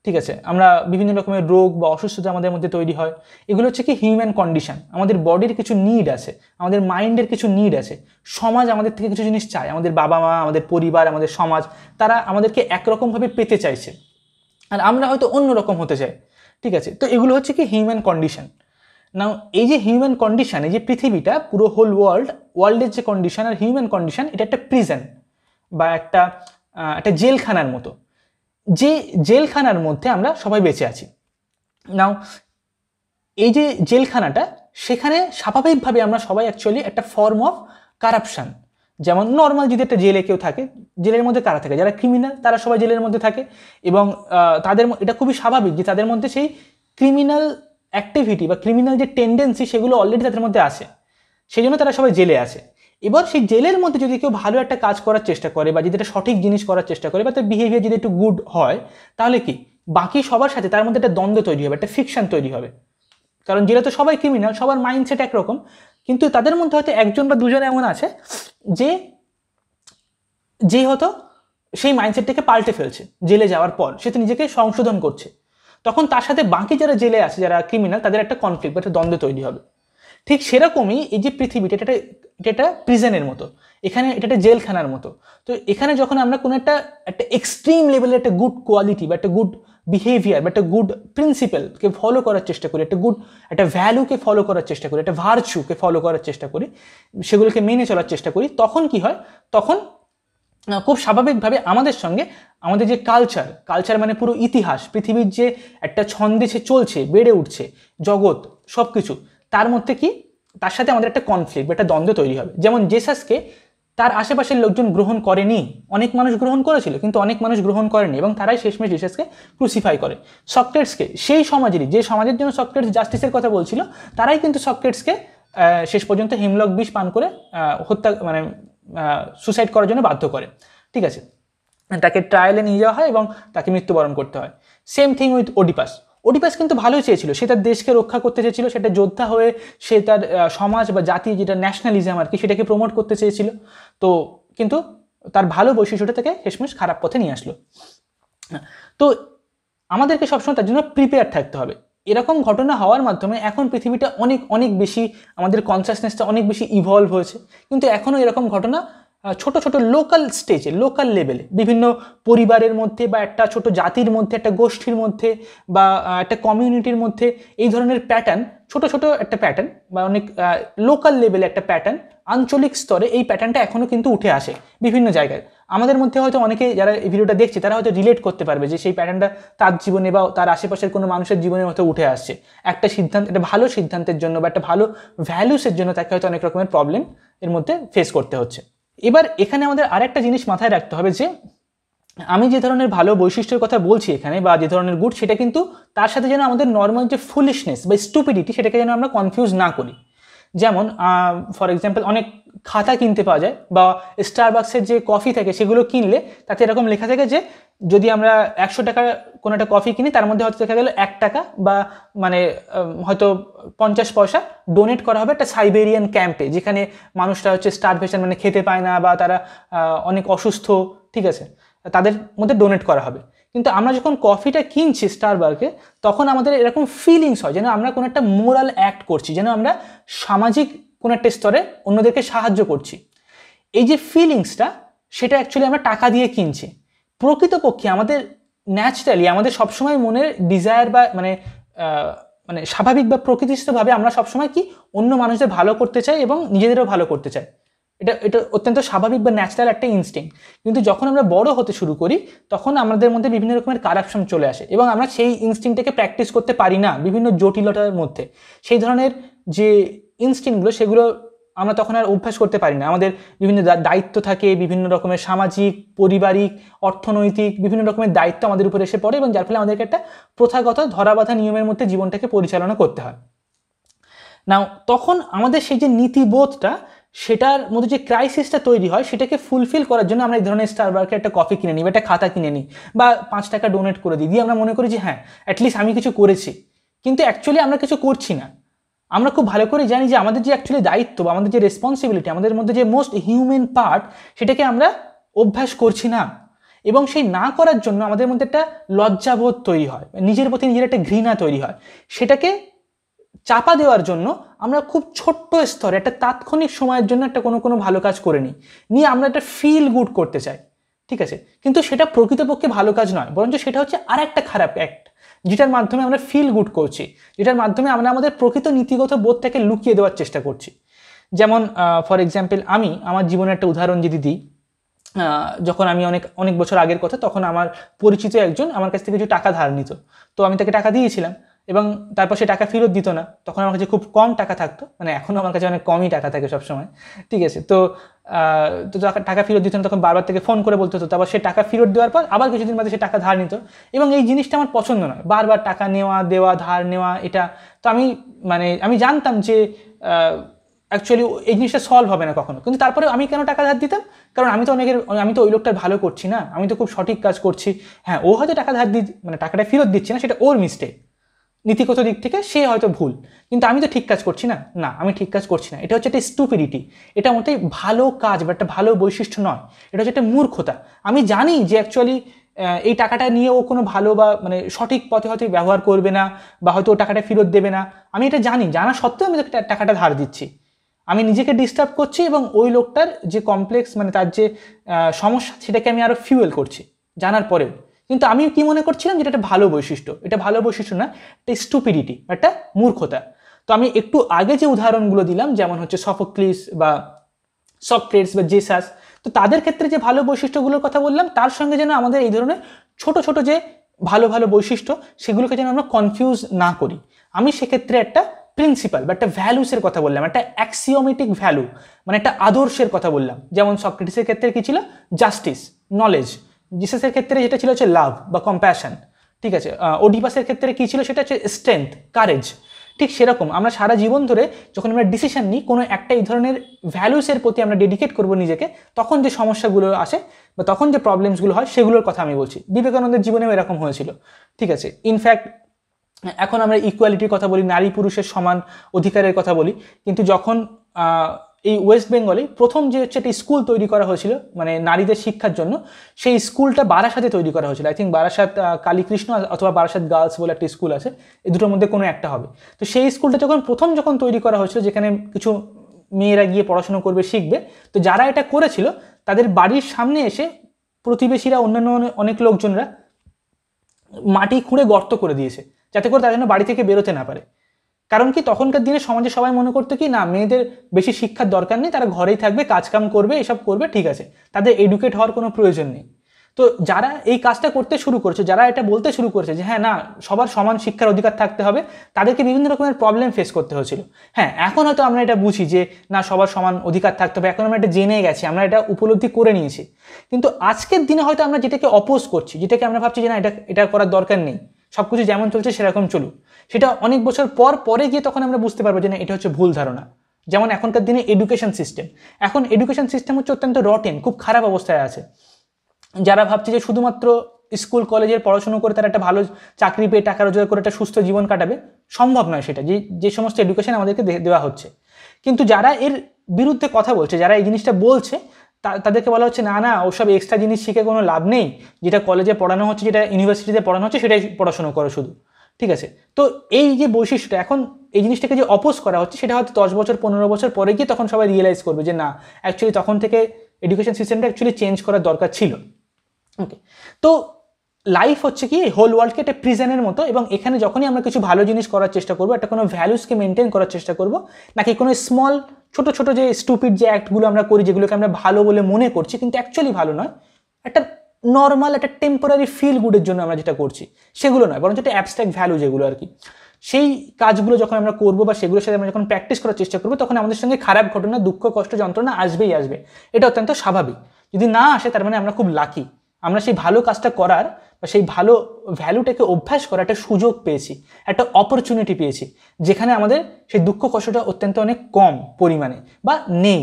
ঠিক আছে, আমরা বিভিন্ন রকমের রোগ বা অসুস্থতা আমাদের মধ্যে তৈরি হয়। এগুলো হচ্ছে কি হিউম্যান কন্ডিশন। আমাদের বডির কিছু নিড আছে, আমাদের মাইন্ডের কিছু নিড আছে, সমাজ আমাদের থেকে কিছু জিনিস চায়, আমাদের বাবা মা, আমাদের পরিবার, আমাদের সমাজ, তারা আমাদেরকে একরকমভাবে পেতে চাইছে, আর আমরা হয়তো অন্যরকম হতে চাই, ঠিক আছে। তো এগুলো হচ্ছে কি হিউম্যান কন্ডিশন। নাও এই যে হিউম্যান কন্ডিশন, এই যে পৃথিবীটা পুরো হোল ওয়ার্ল্ডের যে কন্ডিশন আর হিউম্যান কন্ডিশন, এটা একটা প্রিজন বা একটা জেলখানার মতো, যে জেলখানার মধ্যে আমরা সবাই বেঁচে আছি। নাও এই যে জেলখানাটা, সেখানে স্বাভাবিকভাবে আমরা সবাই অ্যাকচুয়ালি একটা ফর্ম অফ কারাপশান, যেমন নর্মাল যদি একটা জেলে কেউ থাকে, জেলের মধ্যে কারা থাকে, যারা ক্রিমিনাল তারা সবাই জেলের মধ্যে থাকে, এবং তাদের এটা খুবই স্বাভাবিক যে তাদের মধ্যে সেই ক্রিমিনাল অ্যাক্টিভিটি বা ক্রিমিনাল যে টেন্ডেন্সি সেগুলো অলরেডি তাদের মধ্যে আছে, সেই জন্য তারা সবাই জেলে আছে। এবার সেই জেলের মধ্যে যদি কেউ ভালো একটা কাজ করার চেষ্টা করে বা যদি একটা সঠিক জিনিস করার চেষ্টা করে বা তার বিহেভিয়ার যদি একটু গুড হয়, তাহলে কি বাকি সবার সাথে তার মধ্যে একটা দ্বন্দ্ব তৈরি হবে, একটা ফিকশন তৈরি হবে, কারণ জেলে তো সবাই ক্রিমিনাল, সবার মাইন্ডসেট একরকম, কিন্তু তাদের মধ্যে হয়তো একজন বা দুজন এমন আছে যে হয়তো সেই মাইন্ডসেটটাকে পাল্টে ফেলছে জেলে যাওয়ার পর, সে তো নিজেকে সংশোধন করছে, তখন তার সাথে বাকি যারা জেলে আছে, যারা ক্রিমিনাল, তাদের একটা কনফ্লিক্ট বা একটা দ্বন্দ্ব তৈরি হবে। ঠিক সেরকমই এই যে পৃথিবীটা, এটা প্রিজনের মতো, এখানে এটা একটা জেলখানার মতো। তো এখানে যখন আমরা কোনো একটা এক্সট্রিম লেভেলের একটা গুড কোয়ালিটি বা একটা গুড বিহেভিয়ার বা একটা গুড প্রিন্সিপালকে ফলো করার চেষ্টা করি, একটা ভ্যালুকে ফলো করার চেষ্টা করি, একটা ভার্চুকে ফলো করার চেষ্টা করি, সেগুলোকে মেনে চলার চেষ্টা করি, তখন কি হয়, তখন খুব স্বাভাবিকভাবে আমাদের সঙ্গে আমাদের যে কালচার মানে পুরো ইতিহাস, পৃথিবীর যে একটা ছন্দে সে চলছে, বেড়ে উঠছে জগৎ সব কিছু, তার মধ্যে কি তার সাথে আমাদের একটা কনফ্লিক্ট বা একটা দ্বন্দ্ব তৈরি হবে। যেমন জেসাসকে তার আশেপাশের লোকজন গ্রহণ করেনি, অনেক মানুষ গ্রহণ করেছিল কিন্তু অনেক মানুষ গ্রহণ করেনি, এবং তারাই শেষমেশ জেসাসকে ক্রুসিফাই করে। সক্রেটসকে, সেই সমাজেরই যে সমাজের জন্য সক্রেটস জাস্টিসের কথা বলছিল, তারাই কিন্তু সক্রেটসকে শেষ পর্যন্ত হিমলক বিষ পান করে হত্যা মানে সুসাইড করার জন্য বাধ্য করে, ঠিক আছে, তাকে ট্রায়ালে নিয়ে যাওয়া হয় এবং তাকে মৃত্যুবরণ করতে হয়। সেম থিং উইথ ওডিপাস কিন্তু ভালোই চেয়েছিল, সে তার দেশকে রক্ষা করতে চেয়েছিল, সেটা যোদ্ধা হয়ে সে তার সমাজ বা জাতি যেটা ন্যাশনালিজম আর কি, সেটাকে প্রমোট করতে চেয়েছিল, তো কিন্তু তার ভালো বৈশিষ্ট্যটা থেকে শেষমেশ খারাপ পথে নিয়ে আসলো। তো আমাদেরকে সবসময় তার জন্য প্রিপেয়ার থাকতে হবে। এরকম ঘটনা হওয়ার মাধ্যমে এখন পৃথিবীটা অনেক অনেক বেশি, আমাদের কনসাসনেসটা অনেক বেশি ইভলভ হয়েছে। কিন্তু এখনও এরকম ঘটনা ছোট ছোট লোকাল স্টেজে, লোকাল লেভেলে, বিভিন্ন পরিবারের মধ্যে বা একটা ছোট জাতির মধ্যে, একটা গোষ্ঠীর মধ্যে বা একটা কমিউনিটির মধ্যে এই ধরনের প্যাটার্ন, ছোট ছোট একটা প্যাটার্ন বা অনেক লোকাল লেভেলে একটা প্যাটার্ন, আঞ্চলিক স্তরে এই প্যাটার্নটা এখনও কিন্তু উঠে আসে বিভিন্ন জায়গায়। আমাদের মধ্যে হয়তো অনেকে যারা এই ভিডিওটা দেখছে তারা হয়তো রিলেট করতে পারবে যে সেই প্যাটার্নটা তার জীবনে বা তার আশেপাশের কোনো মানুষের জীবনের মতো উঠে আসছে। একটা সিদ্ধান্ত, একটা ভালো সিদ্ধান্তের জন্য বা একটা ভালো ভ্যালুসের জন্য তাকে হয়তো অনেক রকমের প্রবলেম এর মধ্যে ফেস করতে হচ্ছে। এবার এখানে আমাদের আরেকটা জিনিস মাথায় রাখতে হবে যে আমি যে ধরনের ভালো বৈশিষ্ট্যের কথা বলছি এখানে বা যে ধরনের গুড, সেটা কিন্তু তার সাথে যেন আমাদের নর্মাল যে ফুলিশনেস বা স্টুপিডিটি সেটাকে যেন আমরা কনফিউজ না করি। যেমন ফর এক্সাম্পল অনেক খাতা কিনতে পাওয়া যায় বা স্টারবাক্সের যে কফি থাকে সেগুলো কিনলে তাতে এরকম লেখা থাকে যে যদি আমরা 100 টাকা কোনো একটা কফি কিনি তার মধ্যে হয়তো দেখা গেল 1 টাকা বা মানে হয়তো 50 পয়সা ডোনেট করা হবে একটা সাইবেরিয়ান ক্যাম্পে, যেখানে মানুষরা হচ্ছে স্টারভেশন মানে খেতে পায় না বা তারা অনেক অসুস্থ, ঠিক আছে, তাদের মধ্যে ডোনেট করা হবে। কিন্তু আমরা যখন কফিটা কিনছি স্টারবার্গে তখন আমাদের এরকম ফিলিংস হয় যেন আমরা কোনো একটা মোরাল অ্যাক্ট করছি, যেন আমরা সামাজিক কোনো একটা স্তরে অন্যদেরকে সাহায্য করছি। এই যে ফিলিংসটা সেটা অ্যাকচুয়ালি আমরা টাকা দিয়ে কিনছি। প্রকৃতপক্ষে আমাদের ন্যাচারালি আমাদের সবসময় মনের ডিজায়ার বা মানে মানে স্বাভাবিক বা প্রকৃতিস্থভাবে আমরা সবসময় কি অন্য মানুষদের ভালো করতে চাই এবং নিজেদেরও ভালো করতে চাই। এটা এটা অত্যন্ত স্বাভাবিক বা ন্যাচারাল একটা ইনস্টিংক্ট। কিন্তু যখন আমরা বড় হতে শুরু করি তখন আমাদের মধ্যে বিভিন্ন রকমের কারাপশন চলে আসে এবং আমরা সেই ইনস্টিংক্টটাকে প্র্যাকটিস করতে পারি না বিভিন্ন জটিলতার মধ্যে। সেই ধরনের যে ইনস্টিংক্টগুলো সেগুলো আমরা তখন আর অভ্যাস করতে পারি না। আমাদের বিভিন্ন দায়িত্ব থাকে, বিভিন্ন রকমের সামাজিক, পারিবারিক, অর্থনৈতিক বিভিন্ন রকমের দায়িত্ব আমাদের উপর এসে পড়ে এবং যার ফলে আমাদেরকে একটা প্রথাগত ধরাবাঁধা নিয়মের মধ্যে জীবনটাকে পরিচালনা করতে হয়। নাও তখন আমাদের সেই যে নীতিবোধটা সেটার মধ্যে যে ক্রাইসিসটা তৈরি হয় সেটাকে ফুলফিল করার জন্য আমরা এই ধরনের স্টারবার্গে একটা কফি কিনে নিই বা একটা খাতা কিনে নিই বা 5 টাকা ডোনেট করে দিই, দিয়ে আমরা মনে করি যে হ্যাঁ অ্যাটলিস্ট আমি কিছু করেছি। কিন্তু অ্যাকচুয়ালি আমরা কিছু করছি না। আমরা খুব ভালো করে জানি যে আমাদের যে অ্যাকচুয়ালি দায়িত্ব বা আমাদের যে রেসপন্সিবিলিটি, আমাদের মধ্যে যে মোস্ট হিউম্যান পার্ট, সেটাকে আমরা অভ্যাস করছি না। এবং সেই না করার জন্য আমাদের মধ্যে একটা লজ্জাবোধ তৈরি হয়, নিজের প্রতি নিজের একটা ঘৃণা তৈরি হয়। সেটাকে চাপা দেওয়ার জন্য আমরা খুব ছোট্ট স্তরে একটা তাৎক্ষণিক সময়ের জন্য একটা কোনো ভালো কাজ করে নিয়ে আমরা একটা ফিল গুড করতে চাই, ঠিক আছে। কিন্তু সেটা প্রকৃতপক্ষে ভালো কাজ নয়, বরঞ্চ সেটা হচ্ছে আর একটা খারাপ অ্যাক্ট, যেটার মাধ্যমে আমরা ফিল গুড করছি, যেটার মাধ্যমে আমরা আমাদের প্রকৃত নীতিগত বোধটাকে লুকিয়ে দেওয়ার চেষ্টা করছি। যেমন ফর এক্সাম্পল আমি আমার জীবনের একটা উদাহরণ যদি দিই, যখন আমি অনেক অনেক বছর আগের কথা, তখন আমার পরিচিত একজন আমার কাছ থেকে কিছু টাকা ধার নিত। তো আমি তাকে টাকা দিয়েছিলাম এবং তারপর সে টাকা ফেরত দিত না। তখন আমার কাছে খুব কম টাকা থাকতো, মানে এখনও আমার কাছে অনেক কমই টাকা থাকে সবসময়, ঠিক আছে। তো টাকা ফেরত দিত না, তখন বারবার থেকে ফোন করে বলতে হতো। তারপর সে টাকা ফেরত দেওয়ার পর আবার কিছুদিন বাদে সে টাকা ধার নিত এবং এই জিনিসটা আমার পছন্দ নয়, বারবার টাকা নেওয়া দেওয়া ধার নেওয়া এটা। তো আমি জানতাম যে অ্যাকচুয়ালি এই জিনিসটা সলভ হবে না কখনো, কিন্তু তারপরে আমি কেন টাকা ধার দিতাম? কারণ আমি তো ওই লোকটার ভালো করছি না, আমি তো খুব সঠিক কাজ করছি। হ্যাঁ, ও হয়তো টাকা ধার মানে টাকাটা ফেরত দিচ্ছে না, সেটা ওর মিস্টেক, নীতিগত দিক থেকে সে হয়তো ভুল, কিন্তু আমি তো ঠিক কাজ করছি না, না আমি ঠিক কাজ করছি না। এটা হচ্ছে একটা স্টুপিডিটি, এটা মোটেই ভালো কাজ বা একটা ভালো বৈশিষ্ট্য নয়, এটা হচ্ছে একটা মূর্খতা। আমি জানি যে অ্যাকচুয়ালি এই টাকাটা নিয়ে ও কোনো ভালো বা মানে সঠিক পথে হয়তো ব্যবহার করবে না বা হয়তো ও টাকাটা ফেরত দেবে না, আমি এটা জানি, জানা সত্ত্বেও আমি টাকাটা ধার দিচ্ছি। আমি নিজেকে ডিস্টার্ব করছি এবং ওই লোকটার যে কমপ্লেক্স মানে তার যে সমস্যা সেটাকে আমি আরও ফিউয়েল করছি জানার পরেও। কিন্তু আমি কি মনে করছিলাম যেটা একটা ভালো বৈশিষ্ট্য, এটা ভালো বৈশিষ্ট্য না, এটা স্টুপিডিটি, একটা মূর্খতা। তো আমি একটু আগে যে উদাহরণগুলো দিলাম, যেমন হচ্ছে সফোক্লিস বা সক্রেটিস বা জেসাস, তো তাদের ক্ষেত্রে যে ভালো বৈশিষ্ট্যগুলোর কথা বললাম, তার সঙ্গে যেন আমাদের এই ধরনের ছোট ছোট যে ভালো ভালো বৈশিষ্ট্য সেগুলোকে যেন আমরা কনফিউজ না করি। আমি সেক্ষেত্রে একটা প্রিন্সিপাল বা একটা ভ্যালুসের কথা বললাম, একটা অ্যাক্সিওমেটিক ভ্যালু মানে একটা আদর্শের কথা বললাম। যেমন সক্রেটিসের ক্ষেত্রে কি ছিল? Justice, knowledge. জিসাসের ক্ষেত্রে যেটা ছিল হচ্ছে লাভ বা কম্প্যাশন, ঠিক আছে। ওডিপাসের ক্ষেত্রে কি ছিল? সেটা হচ্ছে স্ট্রেংথ, কারেজ। ঠিক সেরকম আমরা সারা জীবন ধরে যখন আমরা ডিসিশন নিই কোনো একটা এই ধরনের ভ্যালুসের প্রতি আমরা ডেডিকেট করব নিজেকে, তখন যে সমস্যাগুলো আসে বা তখন যে প্রবলেমসগুলো হয় সেগুলোর কথা আমি বলছি। বিবেকানন্দের জীবনেও এরকম হয়েছিল, ঠিক আছে। ইনফ্যাক্ট এখন আমরা ইকুয়ালিটির কথা বলি, নারী পুরুষের সমান অধিকারের কথা বলি, কিন্তু যখন এই ওয়েস্ট বেঙ্গলে প্রথম যে হচ্ছে একটা স্কুল তৈরি করা হয়েছিল মানে নারীদের শিক্ষার জন্য, সেই স্কুলটা বারাসাতে তৈরি করা হয়েছিল। আই থিঙ্ক বারাসাত কালীকৃষ্ণ অথবা বারাসাত গার্লস বলে একটা স্কুল আছে, এই দুটোর মধ্যে কোনো একটা হবে। তো সেই স্কুলটা যখন তৈরি করা হয়েছিল, যেখানে কিছু মেয়েরা গিয়ে পড়াশোনা করবে, শিখবে, তো যারা এটা করেছিল তাদের বাড়ির সামনে এসে প্রতিবেশীরা, অন্যান্য অনেক লোকজনরা মাটি খুঁড়ে গর্ত করে দিয়েছে, যাতে করে তারা যেন বাড়ি থেকে বেরোতে না পারে। কারণ কি, তখনকার দিনে সমাজে সবাই মনে করতো কি না, মেয়েদের বেশি শিক্ষার দরকার নেই, তারা ঘরেই থাকবে, কাজকাম করবে, এসব করবে, ঠিক আছে, তাদের এডুকেট হওয়ার কোনো প্রয়োজন নেই। তো যারা এই কাজটা করতে শুরু করেছে, যারা এটা বলতে শুরু করেছে যে হ্যাঁ না, সবার সমান শিক্ষার অধিকার থাকতে হবে, তাদেরকে বিভিন্ন রকমের প্রবলেম ফেস করতে হয়েছিল। হ্যাঁ, এখন হয়তো আমরা এটা বুঝি যে না, সবার সমান অধিকার থাকতে হবে, এখন আমরা এটা জেনে গেছি, আমরা এটা উপলব্ধি করে নিয়েছি। কিন্তু আজকের দিনে হয়তো আমরা যেটাকে অপোজ করছি, যেটাকে আমরা ভাবছি যে না, এটা করার দরকার নেই, সবকিছু যেমন চলছে সেরকম চলুক, সেটা অনেক বছর পরে গিয়ে তখন আমরা বুঝতে পারবো যে না, এটা হচ্ছে ভুল ধারণা। যেমন এখনকার দিনে এডুকেশন সিস্টেম, এখন এডুকেশন সিস্টেম হচ্ছে অত্যন্ত রটেন, খুব খারাপ অবস্থায় আছে। যারা ভাবছে যে শুধুমাত্র স্কুল কলেজের পড়াশোনা করে তারা একটা ভালো চাকরি পেয়ে টাকা রোজগার করে একটা সুস্থ জীবন কাটাবে, সম্ভব নয় সেটা, যে সমস্ত এডুকেশন আমাদেরকে দেওয়া হচ্ছে। কিন্তু যারা এর বিরুদ্ধে কথা বলছে, যারা এই জিনিসটা বলছে, তাদেরকে বলা হচ্ছে না না, ওসব এক্সট্রা জিনিস শিখে কোনো লাভ নেই, যেটা কলেজে পড়ানো হচ্ছে, যেটা ইউনিভার্সিটিতে পড়ানো হচ্ছে, সেটাই পড়াশোনা করো শুধু, ঠিক আছে। তো এই যে বৈশিষ্ট্যটা, এখন এই জিনিসটাকে যে অপোজ করা হচ্ছে, সেটা হয়তো 10 বছর 15 বছর পরে গিয়ে তখন সবাই রিয়েলাইজ করবে যে না, অ্যাকচুয়ালি তখন থেকে এডুকেশন সিস্টেমটা অ্যাকচুয়ালি চেঞ্জ করার দরকার ছিল। ওকে, তো লাইফ হচ্ছে কি, হোল ওয়ার্ল্ডকে একটা প্রিজনের মতো, এবং এখানে যখনই আমরা কিছু ভালো জিনিস করার চেষ্টা করবো, একটা কোনো ভ্যালুসকে মেনটেন করার চেষ্টা করবো, নাকি কোনো স্মল ছোট ছোট যে স্টুপিড যে অ্যাক্টগুলো আমরা করি, যেগুলোকে আমরা ভালো বলে মনে করছি কিন্তু অ্যাকচুয়ালি ভালো নয়, একটা নর্মাল একটা টেম্পোরারি ফিল গুডের জন্য আমরা যেটা করছি, সেগুলো নয়, বরঞ্চ একটা অ্যাবস্ট্রাক্ট ভ্যালু যেগুলো আর কি, সেই কাজগুলো যখন আমরা করবো বা সেগুলোর সাথে আমরা যখন প্র্যাকটিস করার চেষ্টা করবো, তখন আমাদের সঙ্গে খারাপ ঘটনা, দুঃখ, কষ্ট, যন্ত্রণা আসবেই আসবে। এটা অত্যন্ত স্বাভাবিক। যদি না আসে, তার মানে আমরা খুব লাকি, আমরা সেই ভালো কাজটা করার বা সেই ভালো ভ্যালুটাকে অভ্যাস করার একটা সুযোগ পেয়েছি, একটা অপরচুনিটি পেয়েছি, যেখানে আমাদের সেই দুঃখ কষ্টটা অত্যন্ত অনেক কম পরিমাণে বা নেই।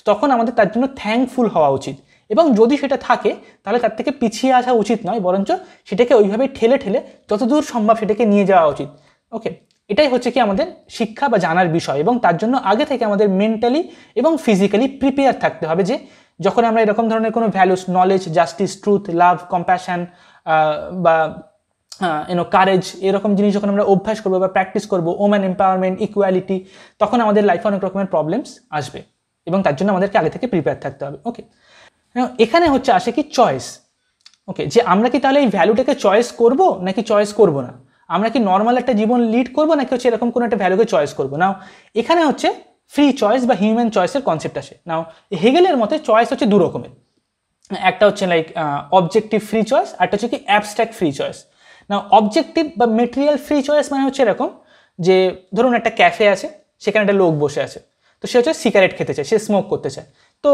তখন আমাদের তার জন্য থ্যাঙ্কফুল হওয়া উচিত, এবং যদি সেটা থাকে তাহলে তার থেকে পিছিয়ে আসা উচিত নয়, বরঞ্চ সেটাকে ওইভাবে ঠেলে ঠেলে যতদূর সম্ভব সেটাকে নিয়ে যাওয়া উচিত। ওকে, এটাই হচ্ছে কি আমাদের শিক্ষা বা জানার বিষয়, এবং তার জন্য আগে থেকে আমাদের মেন্টালি এবং ফিজিক্যালি প্রিপেয়ার থাকতে হবে, যে যখন আমরা এরকম ধরনের কোনো ভ্যালুস, নলেজ, জাস্টিস, ট্রুথ, লাভ, কম্প্যাশন বা কারেজ, এরকম জিনিস যখন আমরা অভ্যাস করবো বা প্র্যাকটিস করবো, ওম্যান এম্পাওয়ারমেন্ট, ইকুয়ালিটি, তখন আমাদের লাইফে অনেক রকমের প্রবলেমস আসবে, এবং তার জন্য আমাদেরকে আগে থেকে প্রিপেয়ার থাকতে হবে। ওকে, এখানে হচ্ছে আসে কি চয়েস। ওকে, যে আমরা কি তাহলে এই ভ্যালুটাকে চয়েস করব নাকি চয়েস করব না, আমরা কি নর্মাল একটা জীবন লিড করবো নাকি হচ্ছে এরকম কোনো একটা ভ্যালুকে চয়েস করবো। নাও এখানে হচ্ছে ফ্রি চয়েস বা হিউম্যান চয়েসের কনসেপ্ট আসে। নাও হেগেলের মতে চয়েস হচ্ছে দু রকমের, একটা হচ্ছে লাইক অবজেক্টিভ ফ্রি চয়েস, আর একটা হচ্ছে কি অ্যাবস্ট্রাক্ট ফ্রি চয়েস। নাও অবজেক্টিভ বা মেটেরিয়াল ফ্রি চয়েস মানে হচ্ছে এরকম, যে ধরুন একটা ক্যাফে আছে, সেখানে একটা লোক বসে আছে, তো সে হচ্ছে সিগারেট খেতে চায়, সে স্মোক করতে চায়, তো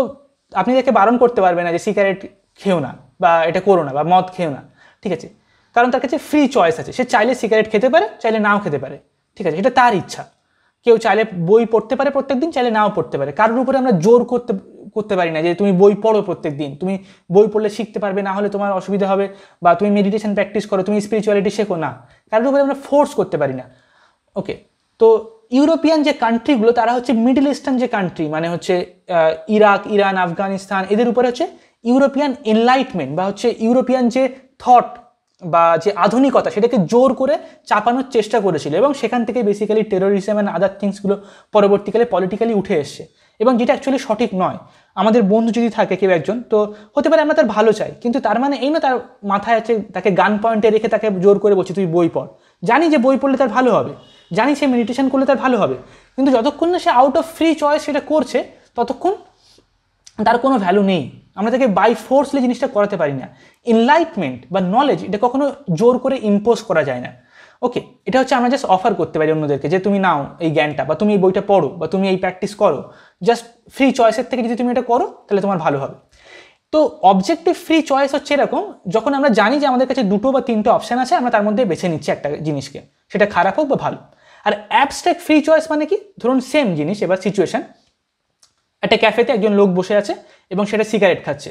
আপনি তাকে বারণ করতে পারবেন না যে সিগারেট খেও না বা এটা করো না বা মদ খেও না, ঠিক আছে, কারণ তার কাছে ফ্রি চয়েস আছে, সে চাইলে সিগারেট খেতে পারে, চাইলে নাও খেতে পারে, ঠিক আছে, এটা তার ইচ্ছা। কেউ চাইলে বই পড়তে পারে প্রত্যেকদিন, চাইলে নাও পড়তে পারে, কারোর উপরে আমরা জোর করতে পারি না যে তুমি বই পড়ো প্রত্যেক দিন, তুমি বই পড়লে শিখতে পারবে, না হলে তোমার অসুবিধা হবে, বা তুমি মেডিটেশন প্র্যাকটিস করো, তুমি স্পিরিচুয়ালিটি শেখো না, কারোর উপরে আমরা ফোর্স করতে পারি না। ওকে, তো ইউরোপিয়ান যে কান্ট্রিগুলো, তারা হচ্ছে মিডল ইস্টার্ন যে কান্ট্রি, মানে হচ্ছে ইরাক, ইরান, আফগানিস্তান, এদের উপরে হচ্ছে ইউরোপিয়ান এনলাইটমেন্ট বা হচ্ছে ইউরোপিয়ান যে থট বা যে আধুনিকতা, সেটাকে জোর করে চাপানোর চেষ্টা করেছিল, এবং সেখান থেকে বেসিক্যালি টেরোরিজম অ্যান্ড আদার থিংসগুলো পরবর্তীকালে পলিটিক্যালি উঠে এসছে, এবং যেটা অ্যাকচুয়ালি সঠিক নয়। আমাদের বন্ধু যদি থাকে কেউ একজন, তো হতে পারে আমরা তার ভালো চাই, কিন্তু তার মানে এই না তার মাথায় আছে তাকে গান পয়েন্টে রেখে তাকে জোর করে বলছি তুই বই পড়, জানি যে বই পড়লে তার ভালো হবে, জানি সে মেডিটেশন করলে তার ভালো হবে, কিন্তু যতক্ষণ না সে আউট অফ ফ্রি চয়েস সেটা করছে, ততক্ষণ তার কোনো ভ্যালু নেই। আমরা তাকে বাই ফোর্সলি জিনিসটা করাতে পারি না। এনলাইটমেন্ট বা নলেজ, এটা কখনো জোর করে ইম্পোজ করা যায় না। ওকে, এটা হচ্ছে আমরা জাস্ট অফার করতে পারি অন্যদেরকে, যে তুমি নাও এই জ্ঞানটা, বা তুমি এই বইটা পড়ো, বা তুমি এই প্র্যাকটিস করো, জাস্ট ফ্রি চয়েসের থেকে যদি তুমি এটা করো তাহলে তোমার ভালো হবে। তো অবজেক্টিভ ফ্রি চয়েস হচ্ছে এরকম, যখন আমরা জানি যে আমাদের কাছে 2 বা 3টে অপশান আছে, আমরা তার মধ্যে বেছে নিচ্ছি একটা জিনিসকে, সেটা খারাপ হোক বা ভালো। আর অ্যাবস্ট্রাক্ট ফ্রি চয়েস মানে কি, ধরুন সেম জিনিস, এবার সিচুয়েশন, একটা ক্যাফেতে একজন লোক বসে আছে এবং সেটা সিগারেট খাচ্ছে,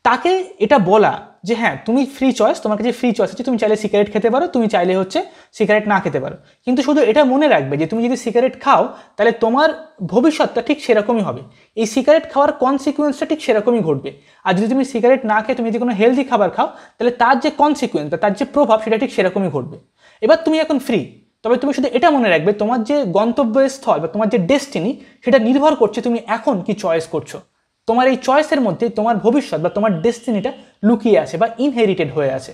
তাকে এটা বলা যে হ্যাঁ তুমি ফ্রি চয়েস, তোমার কাছে ফ্রি চয়েস আছে, তুমি চাইলে সিগারেট খেতে পারো, তুমি চাইলে হচ্ছে সিগারেট না খেতে পারো, কিন্তু শুধু এটা মনে রাখবে যে তুমি যদি সিগারেট খাও তাহলে তোমার ভবিষ্যৎটা ঠিক সেরকমই হবে, এই সিগারেট খাওয়ার কনসিকুয়েন্সটা ঠিক সেরকমই ঘটবে। আর যদি তুমি সিগারেট না খেয়ে তুমি যদি কোনো হেলদি খাবার খাও তাহলে তার যে কনসিকুয়েন্স বা তার যে প্রভাব সেটা ঠিক সেরকমই ঘটবে। এবার তুমি এখন ফ্রি, তবে তুমি শুধু এটা মনে রাখবে তোমার যে গন্তব্যস্থল বা তোমার যে ডেস্টিনি সেটা নির্ভর করছে তুমি এখন কি চয়েস করছো। তোমার এই চয়েসের মধ্যে তোমার ভবিষ্যৎ বা তোমার ডেস্টিনিটা লুকিয়ে আছে বা ইনহেরিটেড হয়ে আছে।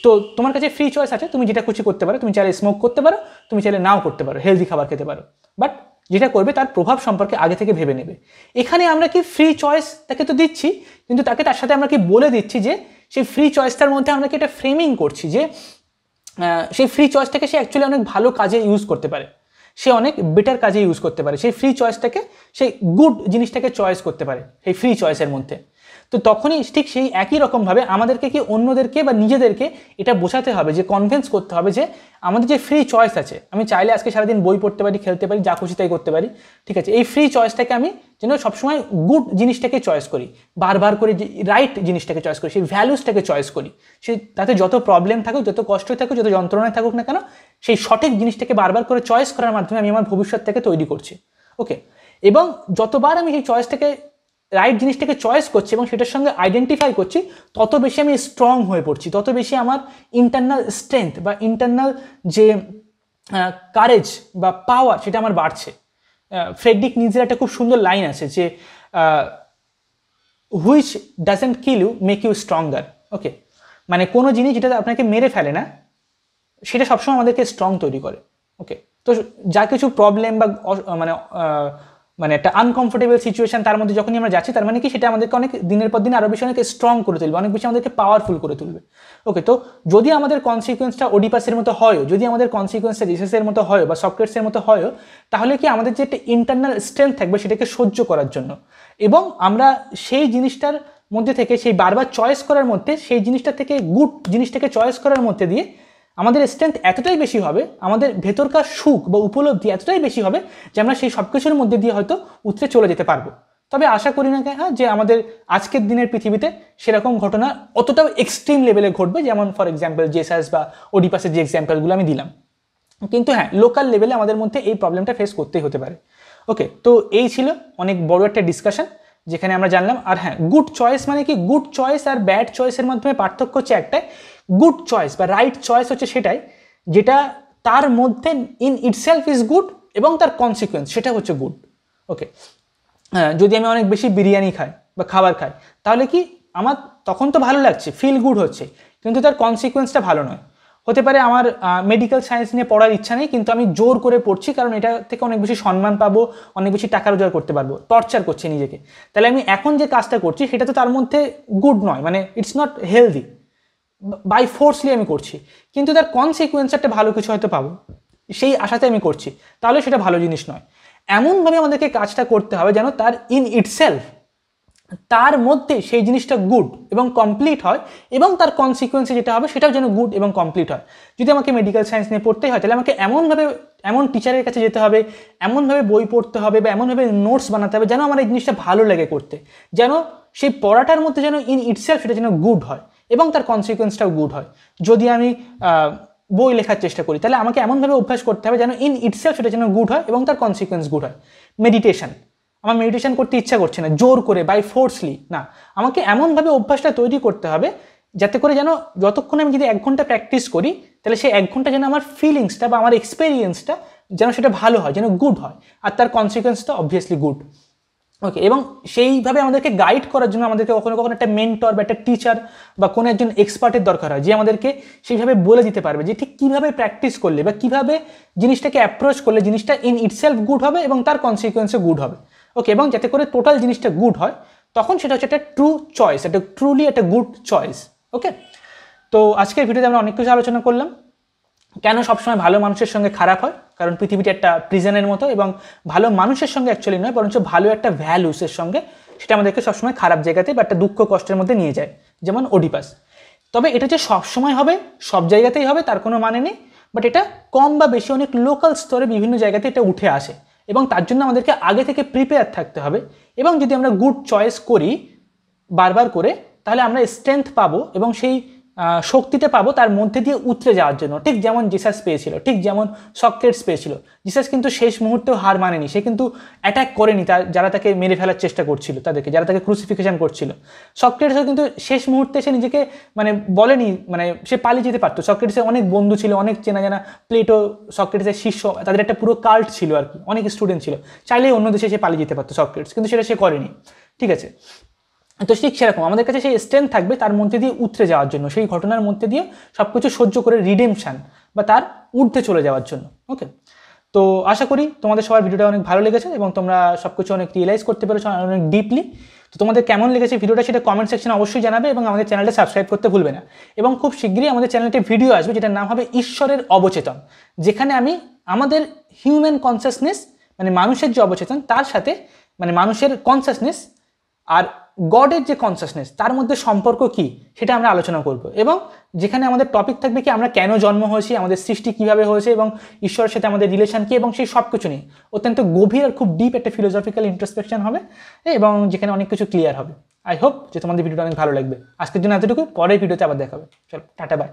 তো তোমার কাছে ফ্রি চয়েস আছে, তুমি যেটা খুশি করতে পারো, তুমি চাইলে স্মোক করতে পারো, তুমি চাইলে নাও করতে পারো, হেলদি খাবার খেতে পারো, বাট যেটা করবে তার প্রভাব সম্পর্কে আগে থেকে ভেবে নেবে। এখানে আমরা কি ফ্রি চয়েস তাকে তো দিচ্ছি, কিন্তু তাকে তার সাথে আমরা কি বলে দিচ্ছি যে সেই ফ্রি চয়েসটার মধ্যে আমরা কি এটা ফ্রেমিং করছি যে সেই ফ্রি চয়েসটাকে সে অ্যাকচুয়ালি অনেক ভালো কাজে ইউজ করতে পারে, সে অনেক বেটার কাজে ইউজ করতে পারে, সেই ফ্রি চয়েসটাকে সেই গুড জিনিসটাকে চয়েস করতে পারে সেই ফ্রি চয়েসের মধ্যে। তো তখনই ঠিক সেই একই রকমভাবে আমাদেরকে কি অন্যদেরকে বা নিজেদেরকে এটা বোঝাতে হবে, যে কনভিন্স করতে হবে যে আমাদের যে ফ্রি চয়েস আছে, আমি চাইলে আজকে সারাদিন বই পড়তে পারি, খেলতে পারি, যা খুশি তাই করতে পারি, ঠিক আছে, এই ফ্রি চয়েসটাকে আমি যেন সবসময় গুড জিনিসটাকে চয়েস করি, বারবার করে রাইট জিনিসটাকে চয়েস করি, সেই ভ্যালুসটাকে চয়েস করি, সে তাতে যত প্রবলেম থাকুক, যত কষ্ট থাকুক, যত যন্ত্রণায় থাকুক না কেন, সেই সঠিক জিনিসটাকে বারবার করে চয়েস করার মাধ্যমে আমি আমার ভবিষ্যৎটাকে তৈরি করছি। ওকে, এবং যতবার আমি সেই চয়েসটাকে রাইট জিনিসটাকে চয়েস করছি এবং সেটার সঙ্গে আইডেন্টিফাই করছি, তত বেশি আমি স্ট্রং হয়ে পড়ছি, তত বেশি আমার ইন্টারনাল স্ট্রেংথ বা ইন্টারনাল যে কারেজ বা পাওয়ার সেটা আমার বাড়ছে। ফ্রেডরিক নিজের একটা খুব সুন্দর লাইন আছে যে which doesn't kill you make you stronger. Okay, মানে কোনো জিনিস যেটা আপনাকে মেরে ফেলে না সেটা সবসময় আমাদেরকে স্ট্রং তৈরি করে। ওকে, তো যা কিছু প্রবলেম বা মানে মানে একটা আনকমফোর্টেবল সিচুয়েশন তার মধ্যে যখনই আমরা যাচ্ছি, তার মানে কি সেটা আমাদেরকে অনেক দিনের পর দিন আরও বেশি অনেক স্ট্রং করে তুলবে, অনেক বেশি আমাদেরকে পাওয়ারফুল করে তুলবে। ওকে, তো যদি আমাদের কনসিকুয়েন্সটা ওডিপাসের মতো হয়, যদি আমাদের কনসিকুয়েন্সটা জিসাসের মতো হয় বা সক্রেটসের মতো হয়, তাহলে কি আমাদের যে একটা ইন্টারনাল স্ট্রেংথ থাকবে সেটাকে সহ্য করার জন্য, এবং আমরা সেই জিনিসটার মধ্যে থেকে সেই বারবার চয়েস করার মধ্যে সেই জিনিসটা থেকে গুড জিনিসটাকে চয়েস করার মধ্যে দিয়ে আমাদের স্ট্রেংথ এতটাই বেশি হবে, আমাদের ভেতরকার সুখ বা উপলব্ধি এতটাই বেশি হবে যে আমরা সেই সব কিছুর মধ্যে দিয়ে হয়তো উতরে চলে যেতে পারবো। তবে আশা করি না হ্যাঁ যে আমাদের আজকের দিনের পৃথিবীতে সেরকম ঘটনা অতটাও এক্সট্রিম লেভেলে ঘটবে, যেমন ফর এক্সাম্পল জেসাস বা ওডিপাসের যে এক্সাম্পলগুলো আমি দিলাম, কিন্তু হ্যাঁ লোকাল লেভেলে আমাদের মধ্যে এই প্রবলেমটা ফেস করতেই হতে পারে। ওকে, তো এই ছিল অনেক বড় একটা ডিসকাশন যেখানে আমরা জানলাম। আর হ্যাঁ, গুড চয়েস মানে কি, গুড চয়েস আর ব্যাড চয়েসের মাধ্যমে পার্থক্য হচ্ছে একটাই, গুড চয়েস বা রাইট চয়েস হচ্ছে সেটাই যেটা তার মধ্যে ইন ইটসেলফ ইজ গুড এবং তার কনসিকুয়েন্স সেটা হচ্ছে গুড। ওকে, হ্যাঁ, যদি আমি অনেক বেশি বিরিয়ানি খাই বা খাবার খাই তাহলে কি আমার তখন তো ভালো লাগছে, ফিল গুড হচ্ছে, কিন্তু তার কনসিকুয়েন্সটা ভালো নয়। হতে পারে আমার মেডিকেল সায়েন্স নিয়ে পড়ার ইচ্ছা নেই, কিন্তু আমি জোর করে পড়ছি কারণ এটা থেকে অনেক বেশি সম্মান পাবো, অনেক বেশি টাকা রোজগার করতে পারবো, টর্চার করছি নিজেকে, তাহলে আমি এখন যে কাজটা করছি সেটা তো তার মধ্যে গুড নয়, মানে ইটস নট হেলদি, বাই ফোর্সলি আমি করছি, কিন্তু তার কনসিকুয়েন্স একটা ভালো কিছু হয়তো পাবো সেই আশাতে আমি করছি, তাহলে সেটা ভালো জিনিস নয়। এমনভাবে আমাদেরকে কাজটা করতে হবে যেন তার ইন ইটসেলফ তার মধ্যে সেই জিনিসটা গুড এবং কমপ্লিট হয়, এবং তার কনসিকুয়েন্সে যেটা হবে সেটাও যেন গুড এবং কমপ্লিট হয়। যদি আমাকে মেডিকেল সায়েন্স নিয়ে পড়তেই হয় তাহলে আমাকে এমনভাবে এমন টিচারের কাছে যেতে হবে, এমনভাবে বই পড়তে হবে বা এমনভাবে নোটস বানাতে হবে যেন আমার এই জিনিসটা ভালো লাগে করতে, যেন সেই পড়াটার মধ্যে যেন ইন ইটসেলফ সেটা যেন গুড হয় এবং তার কনসিকুয়েন্সটাও গুড হয়। যদি আমি বই লেখার চেষ্টা করি তাহলে আমাকে এমনভাবে অভ্যাস করতে হবে যেন ইন ইটসেলফ সেটা যেন গুড হয় এবং তার কনসিকুয়েন্স গুড হয়। মেডিটেশন, আমার মেডিটেশন করতে ইচ্ছা করছে না, জোর করে বাই ফোর্সলি না, আমাকে এমনভাবে অভ্যাসটা তৈরি করতে হবে যাতে করে যেন যতক্ষণ আমি যদি 1 ঘন্টা প্র্যাকটিস করি তাহলে সেই 1 ঘন্টা যেন আমার ফিলিংসটা বা আমার এক্সপেরিয়েন্সটা যেন সেটা ভালো হয়, যেন গুড হয়, আর তার কনসিকুয়েন্সটা অবভিয়াসলি গুড। ওকে, এবং সেইভাবে আমাদেরকে গাইড করার জন্য আমাদেরকে কখনো কখনো একটা মেন্টর বা একটা টিচার বা কোনো একজন এক্সপার্টের দরকার হয়, যে আমাদেরকে সেইভাবে বলে দিতে পারবে যে ঠিক কীভাবে প্র্যাকটিস করলে বা কীভাবে জিনিসটাকে অ্যাপ্রোচ করলে জিনিসটা ইন ইটসেলফ গুড হবে এবং তার কনসিকুয়েন্সও গুড হবে। ওকে, এবং যাতে করে টোটাল জিনিসটা গুড হয় তখন সেটা হচ্ছে একটা ট্রু চয়েস, একটা ট্রুলি একটা গুড চয়েস। ওকে, তো আজকের ভিডিওতে আমরা অনেক কিছু আলোচনা করলাম। কেন সবসময় ভালো মানুষের সঙ্গে খারাপ হয়, কারণ পৃথিবীটা একটা প্রিজনের মতো এবং ভালো মানুষের সঙ্গে অ্যাকচুয়ালি নয় বরঞ্চ ভালো একটা ভ্যালুসের সঙ্গে সেটা আমাদেরকে সবসময় খারাপ জায়গাতে বা একটা দুঃখ কষ্টের মধ্যে নিয়ে যায়, যেমন ওডিপাস। তবে এটা যে সবসময় হবে, সব জায়গাতেই হবে তার কোনো মানে নেই, বাট এটা কম বা বেশি অনেক লোকাল স্তরে বিভিন্ন জায়গাতে এটা উঠে আসে, এবং তার জন্য আমাদেরকে আগে থেকে প্রিপেয়ার থাকতে হবে। এবং যদি আমরা গুড চয়েস করি বারবার করে তাহলে আমরা স্ট্রেংথ পাবো এবং সেই শক্তিটা পাবো তার মধ্যে দিয়ে উতরে যাওয়ার জন্য, ঠিক যেমন জিসাস পেয়েছিল, ঠিক যেমন সক্রেটিস পেয়েছিল। জিসাস কিন্তু শেষ মুহূর্তেও হার মানেনি, সে কিন্তু অ্যাটাক করেনি যারা তাকে মেরে ফেলার চেষ্টা করছিল, তাদেরকে যারা তাকে ক্রুসিফিকেশন করছিল। সক্রেটিসও কিন্তু শেষ মুহূর্তে সে নিজেকে মানে বলেনি, মানে সে পালিয়ে যেতে পারতো। সক্রেটিসের অনেক বন্ধু ছিল, অনেক চেনা জানা, প্লেটো সক্রেটিসের শিষ্য, তাদের একটা পুরো কাল্ট ছিল আর কি, অনেক স্টুডেন্ট ছিল, চাইলেই অন্য দেশে সে পালিয়ে যেতে পারতো সক্রেটিস, কিন্তু সেটা সে করেনি। ঠিক আছে, তো ঠিক সেরকম আমাদের কাছে সেই স্ট্রেংথ থাকবে তার মধ্যে দিয়ে উতরে যাওয়ার জন্য, সেই ঘটনার মধ্যে দিয়ে সব কিছু সহ্য করে রিডেমশন বা তার ঊর্ধ্বে চলে যাওয়ার জন্য। ওকে, তো আশা করি তোমাদের সবার ভিডিওটা অনেক ভালো লেগেছে এবং তোমরা সব কিছু অনেক রিয়েলাইজ করতে পেরেছো অনেক ডিপলি। তো তোমাদের কেমন লেগেছে ভিডিওটা সেটা কমেন্ট সেকশনে অবশ্যই জানাবে এবং আমাদের চ্যানেলটা সাবস্ক্রাইব করতে ভুলবে না। এবং খুব শীঘ্রই আমাদের চ্যানেলটি ভিডিও আসবে যেটার নাম হবে ঈশ্বরের অবচেতন, যেখানে আমি আমাদের হিউম্যান কনসাসনেস মানে মানুষের যে অবচেতন তার সাথে মানে মানুষের কনসাসনেস আর গডের যে কনসাসনেস তার মধ্যে সম্পর্ক কি সেটা আমরা আলোচনা করব। এবং যেখানে আমাদের টপিক থাকবে কি আমরা কেন জন্ম হয়েছি, আমাদের সৃষ্টি কিভাবে হয়েছে এবং ঈশ্বরের সাথে আমাদের রিলেশন কি, এবং সেই সব কিছু নিয়ে অত্যন্ত গভীর আর খুব ডিপ একটা ফিলোসফিক্যাল ইন্ট্রোস্পেকশন হবে এবং যেখানে অনেক কিছু ক্লিয়ার হবে। আই হোপ যে তোমাদের ভিডিওটা অনেক ভালো লাগবে। আজকের জন্য এতটুকু, পরের ভিডিওতে আবার দেখা হবে। চলো টাটা, বাই।